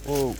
Whoa.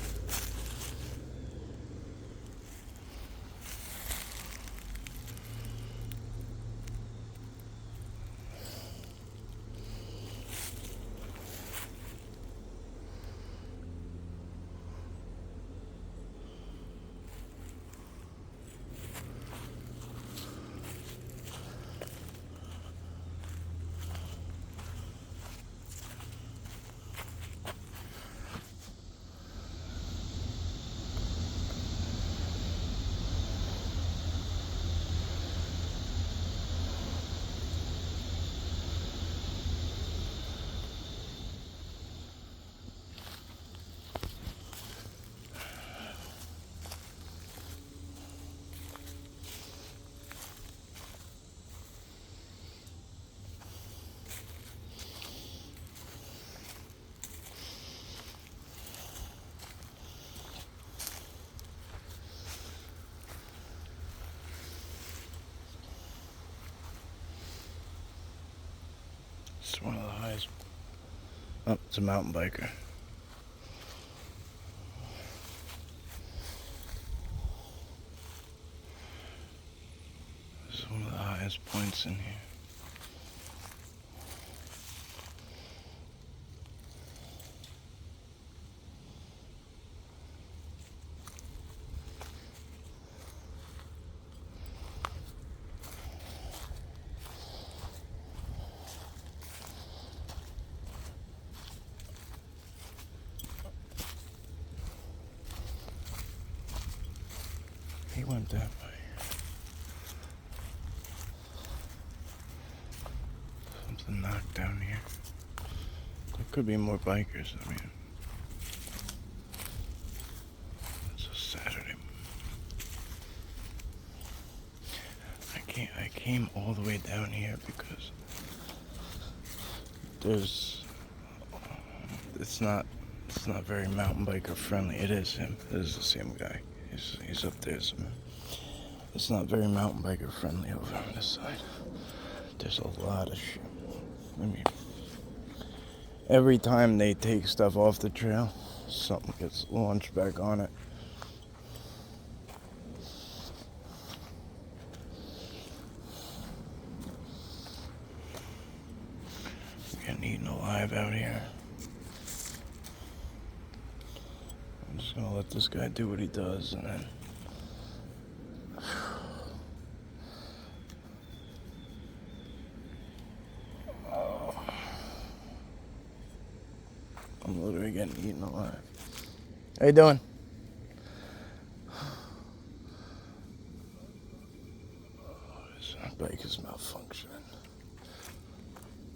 It's one of the highest. Oh, it's a mountain biker. This is one of the highest points in here. He went that way. Something knocked down here. There could be more bikers. I mean, it's a Saturday. I came all the way down here because it's not very mountain biker friendly. It is him. It is the same guy. He's up there somewhere. It's not very mountain biker friendly over on this side. There's a lot of shit. I mean, every time they take stuff off the trail, something gets launched back on it. Getting eaten alive out here. I'm just gonna let this guy do what he does, and then I'm literally getting eaten alive. How you doing? This bike is malfunctioning.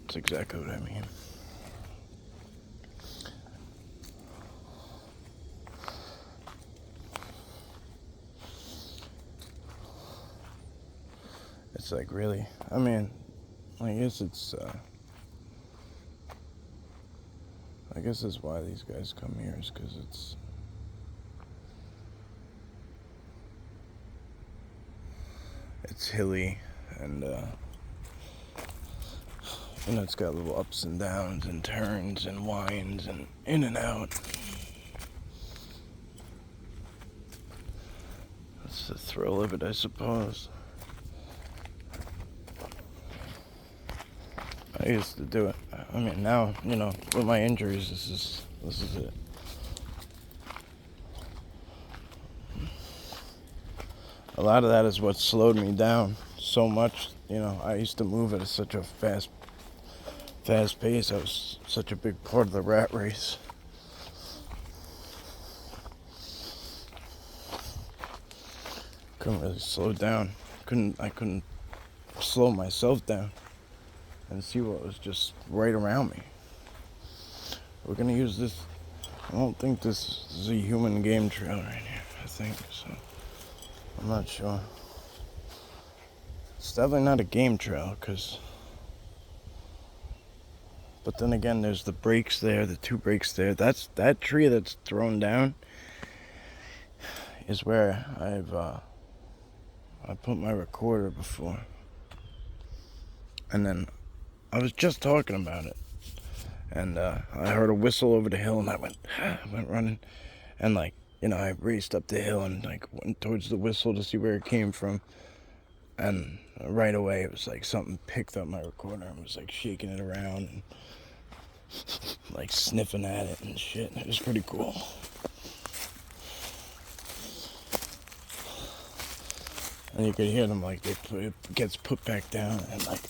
That's exactly what I mean. It's like, really, I mean, I guess it's why these guys come here, is because it's hilly, and it's got little ups and downs and turns and winds and in and out. That's the thrill of it, I suppose. I used to do it. I mean, now, with my injuries, this is it. A lot of that is what slowed me down so much. I used to move at such a fast pace. I was such a big part of the rat race. Couldn't really slow down. I couldn't slow myself down and see what was just right around me. We're gonna use this. I don't think this is a human game trail right here. I think so. I'm not sure. It's definitely not a game trail, but then again, there's the breaks there, the 2 breaks there. That tree that's thrown down is where I put my recorder before. And then I was just talking about it, and I heard a whistle over the hill, and I went running, And like, I raced up the hill and like went towards the whistle to see where it came from. And right away it was like something picked up my recorder and was like shaking it around and like sniffing at it and shit. It was pretty cool. And you could hear them like it gets put back down and like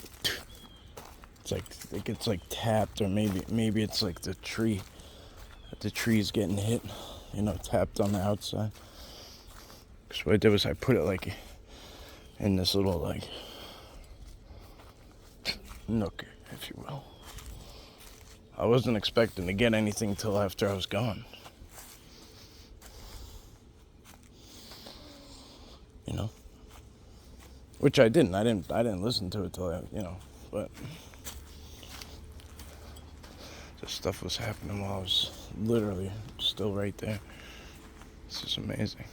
it's like it gets like tapped, or maybe it's like the tree's getting hit, tapped on the outside. So what I did was I put it like in this little like nook, if you will. I wasn't expecting to get anything till after I was gone. Which I didn't. I didn't listen to it till but this stuff was happening while I was literally still right there. This is amazing.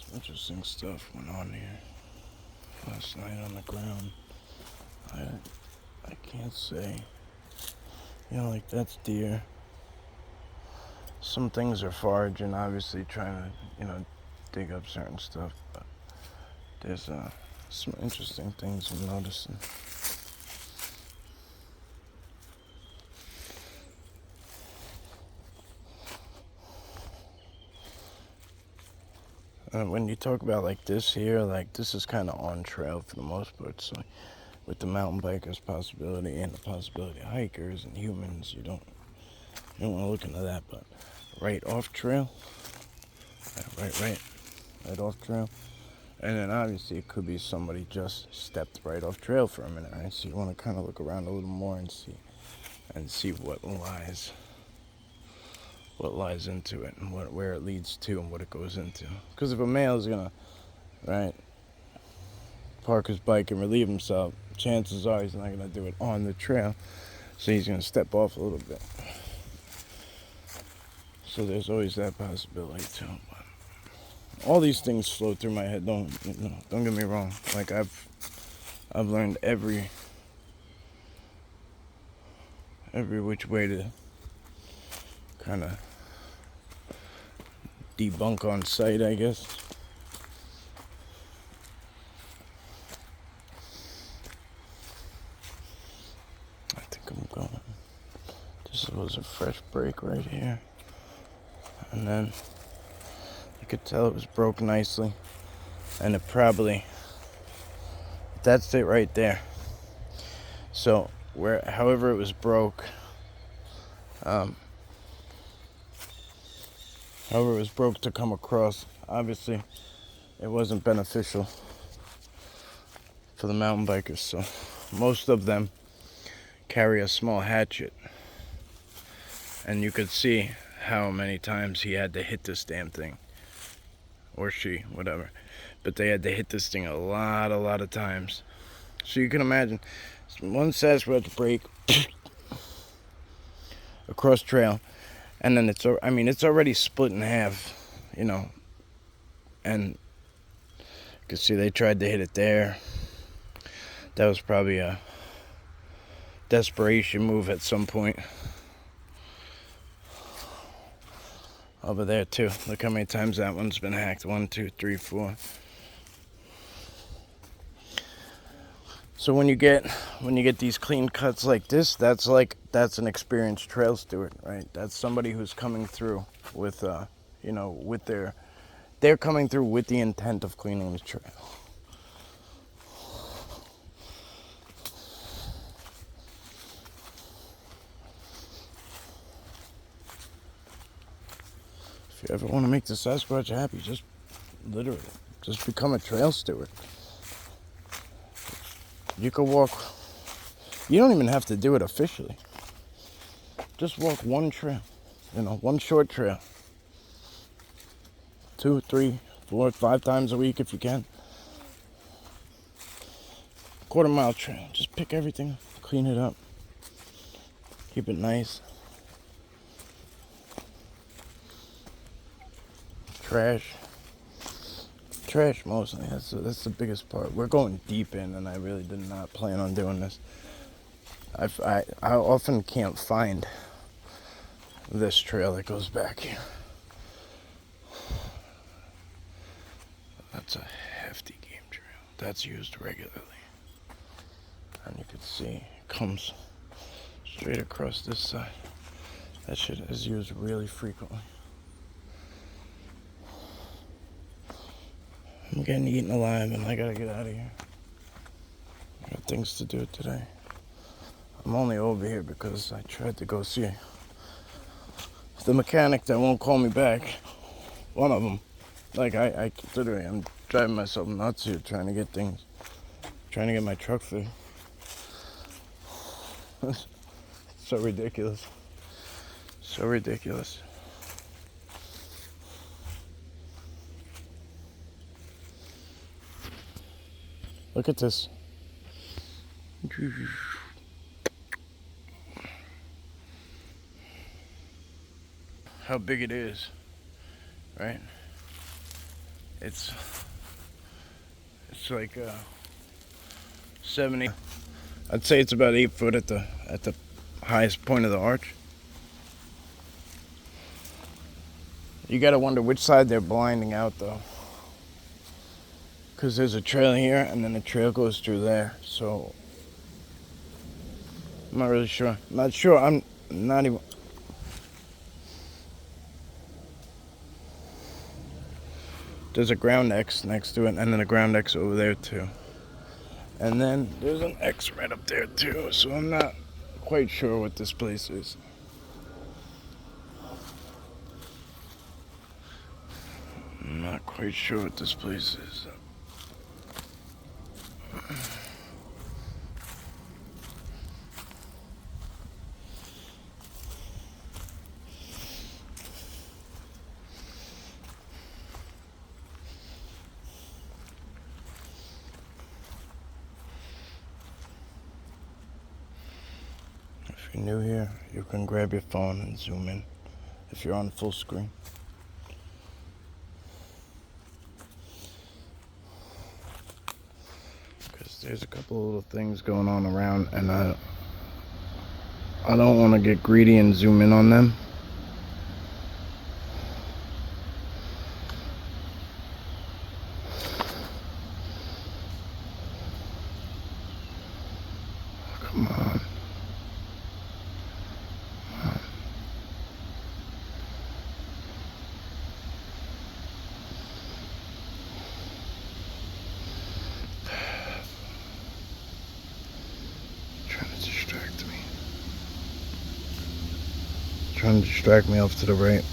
Some interesting stuff went on here last night on the ground. I can't say. Like that's deer. Some things are foraging, obviously trying to, dig up certain stuff, but there's some interesting things I'm noticing. When you talk about like this here, like this is kind of on trail for the most part. So with the mountain bikers possibility and the possibility of hikers and humans, you don't want to look into that. But right off trail, right off trail, and then obviously it could be somebody just stepped right off trail for a minute, right? So you want to kind of look around a little more and see what lies into it and where it leads to and what it goes into. Because if a male is gonna, right, park his bike and relieve himself, chances are he's not gonna do it on the trail, so he's gonna step off a little bit. So there's always that possibility too. But all these things flow through my head. Don't get me wrong. Like I've learned every which way to kind of debunk on site, I guess. I think I'm going. This was a fresh break right here. And then you could tell it was broke nicely. And that's it right there. So however it was broke. However it was broke to come across. Obviously, it wasn't beneficial for the mountain bikers, so most of them carry a small hatchet. And you could see how many times he had to hit this damn thing. Or she, whatever. But they had to hit this thing a lot of times. So you can imagine, one Sasquatch break across trail, and then it's already split in half, you know. And you can see they tried to hit it there. That was probably a desperation move at some point. Over there too. Look how many times that one's been hacked. 1, 2, 3, 4. So when you get these clean cuts like this, that's an experienced trail steward, right? That's somebody who's coming through with they're coming through with the intent of cleaning the trail. If you ever want to make the Sasquatch happy, just become a trail steward. You could walk, you don't even have to do it officially. Just walk one trail, one short trail. 2, 3, 4, 5 times a week if you can. Quarter-mile trail, just pick everything, clean it up. Keep it nice. Trash mostly. That's the biggest part. We're going deep in, and I really did not plan on doing this. I often can't find this trail that goes back here. That's a hefty game trail. That's used regularly, and you can see it comes straight across this side. That shit is used really frequently. I'm getting eaten alive and I gotta get out of here. I got things to do today. I'm only over here because I tried to go see the mechanic that won't call me back. One of them. Like, I literally, I'm driving myself nuts here trying to get my truck fixed. So ridiculous. So ridiculous. Look at this. How big it is, right? It's like 70. I'd say it's about 8 foot at the highest point of the arch. You gotta wonder which side they're blinding out though, because there's a trail here and then the trail goes through there. So I'm not really sure. Not sure. I'm not even. There's a ground X next to it, and then a ground X over there too. And then there's an X right up there too. So I'm not quite sure what this place is. I'm not quite sure what this place is. If you're new here, you can grab your phone and zoom in if you're on full screen. Because there's a couple of little things going on around, and I don't want to get greedy and zoom in on them. Come on. Trying to distract trying to distract me off to the right.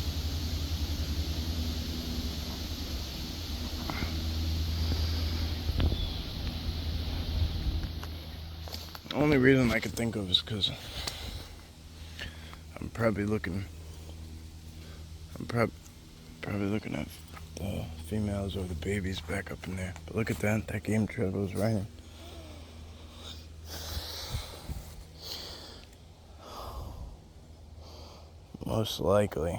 The only reason I could think of is because I'm probably looking at the females or the babies back up in there. But look at that. That game trail goes right in. Most likely.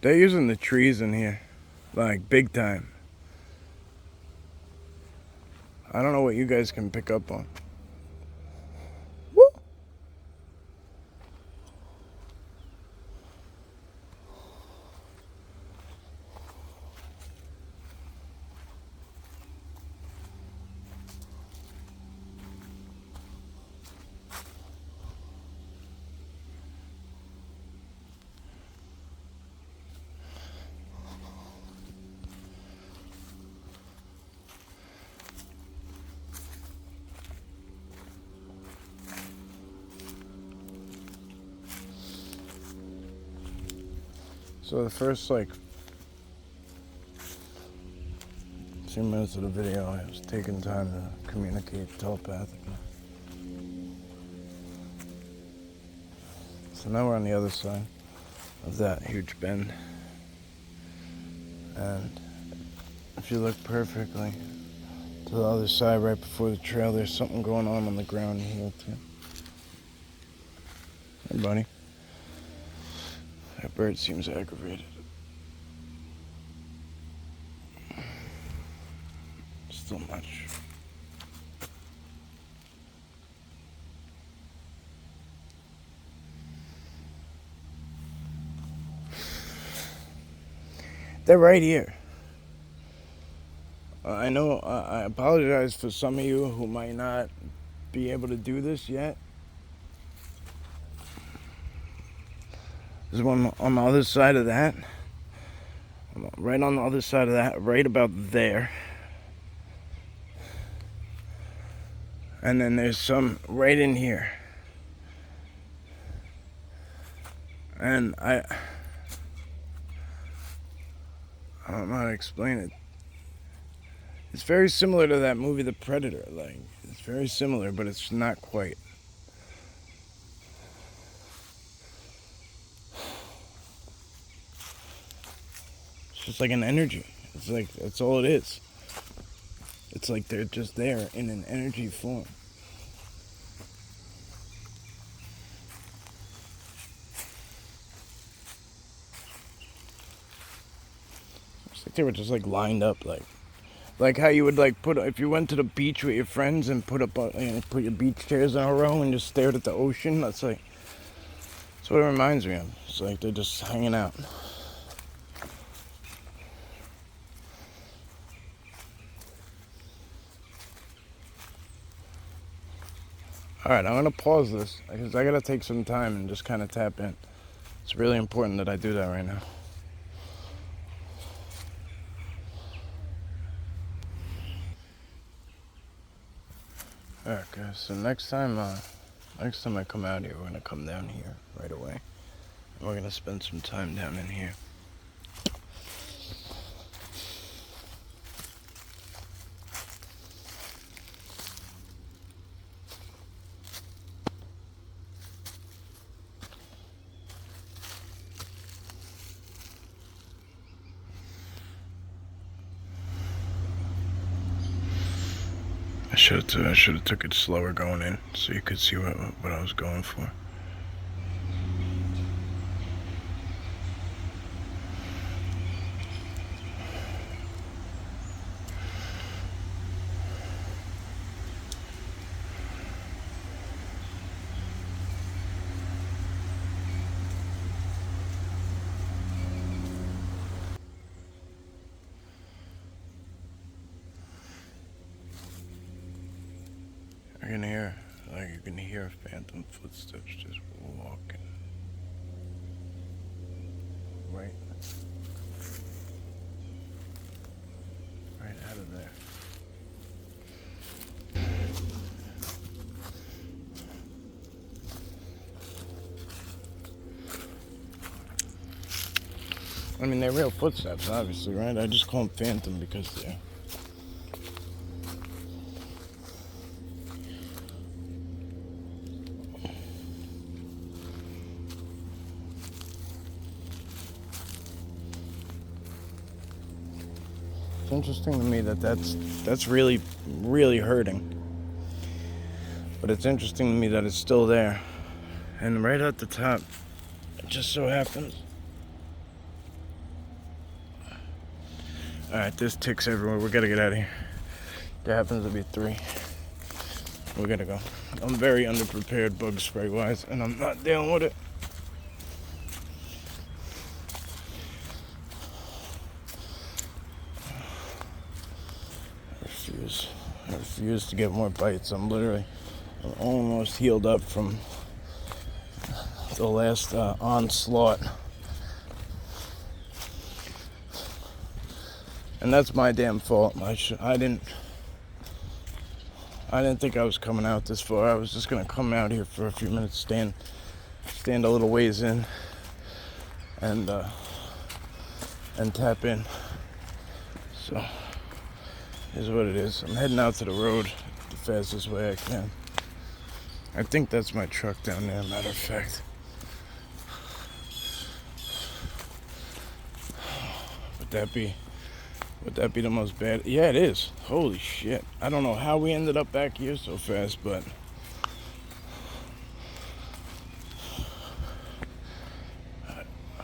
They're using the trees in here, like big time. I don't know what you guys can pick up on. Woo! So the first like 2 minutes of the video, I was taking time to communicate telepathically. So now we're on the other side of that huge bend. And if you look perfectly to the other side right before the trail, there's something going on the ground here too. Hey buddy. That bird seems aggravated. Still not sure. They're right here. I know, I apologize for some of you who might not be able to do this yet. There's one on the other side of that. Right on the other side of that, right about there. And then there's some right in here. And I don't know how to explain it. It's very similar to that movie, The Predator. Like, it's very similar, but it's not quite. It's just like an energy. It's like, that's all it is. It's like they're just there in an energy form. It's like they were just like lined up, like how you would like put, if you went to the beach with your friends and put your beach chairs in a row and just stared at the ocean. That's what it reminds me of. It's like they're just hanging out. Alright, I'm going to pause this because I got to take some time and just kind of tap in. It's really important that I do that right now. Alright guys, so next time I come out here, we're going to come down here right away. And we're going to spend some time down in here. I should have took it slower going in so you could see what I was going for. You can hear phantom footsteps just walking right out of there. I mean, they're real footsteps, obviously, right? I just call them phantom because they're... It's interesting to me that that's really, really hurting. But it's interesting to me that it's still there. And right at the top, it just so happens... Alright, there's ticks everywhere. We gotta get out of here. There happens to be 3. We gotta go. I'm very underprepared bug spray wise, and I'm not dealing with it. I refuse to get more bites. I'm almost healed up from the last onslaught. And that's my damn fault. I didn't think I was coming out this far. I was just gonna come out here for a few minutes, stand a little ways in, and tap in. So, here's what it is. I'm heading out to the road the fastest way I can. I think that's my truck down there, matter of fact. Would that be the most bad? Yeah, it is. Holy shit. I don't know how we ended up back here so fast, but...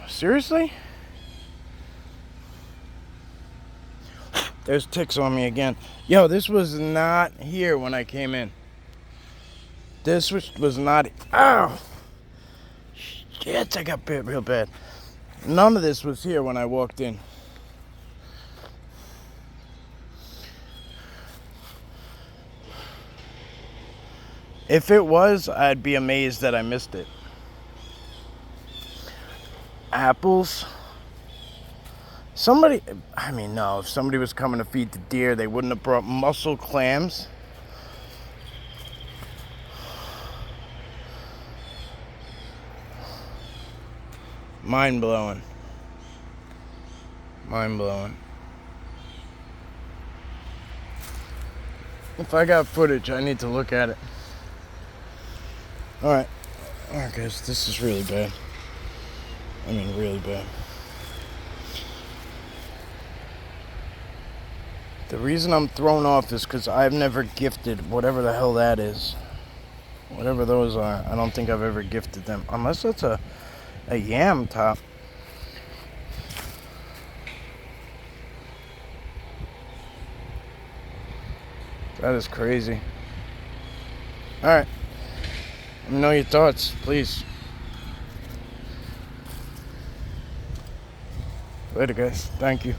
Seriously? There's ticks on me again. Yo, this was not here when I came in. This was not... Ow! Shit, I got bit real bad. None of this was here when I walked in. If it was, I'd be amazed that I missed it. Apples? No, if somebody was coming to feed the deer, they wouldn't have brought mussel clams. Mind blowing. If I got footage, I need to look at it. Alright, guys, this is really bad. I mean, really bad. The reason I'm thrown off is because I've never gifted whatever the hell that is. Whatever those are, I don't think I've ever gifted them. Unless that's a yam top. That is crazy. Alright. Let me know your thoughts, please. Later, guys. Thank you.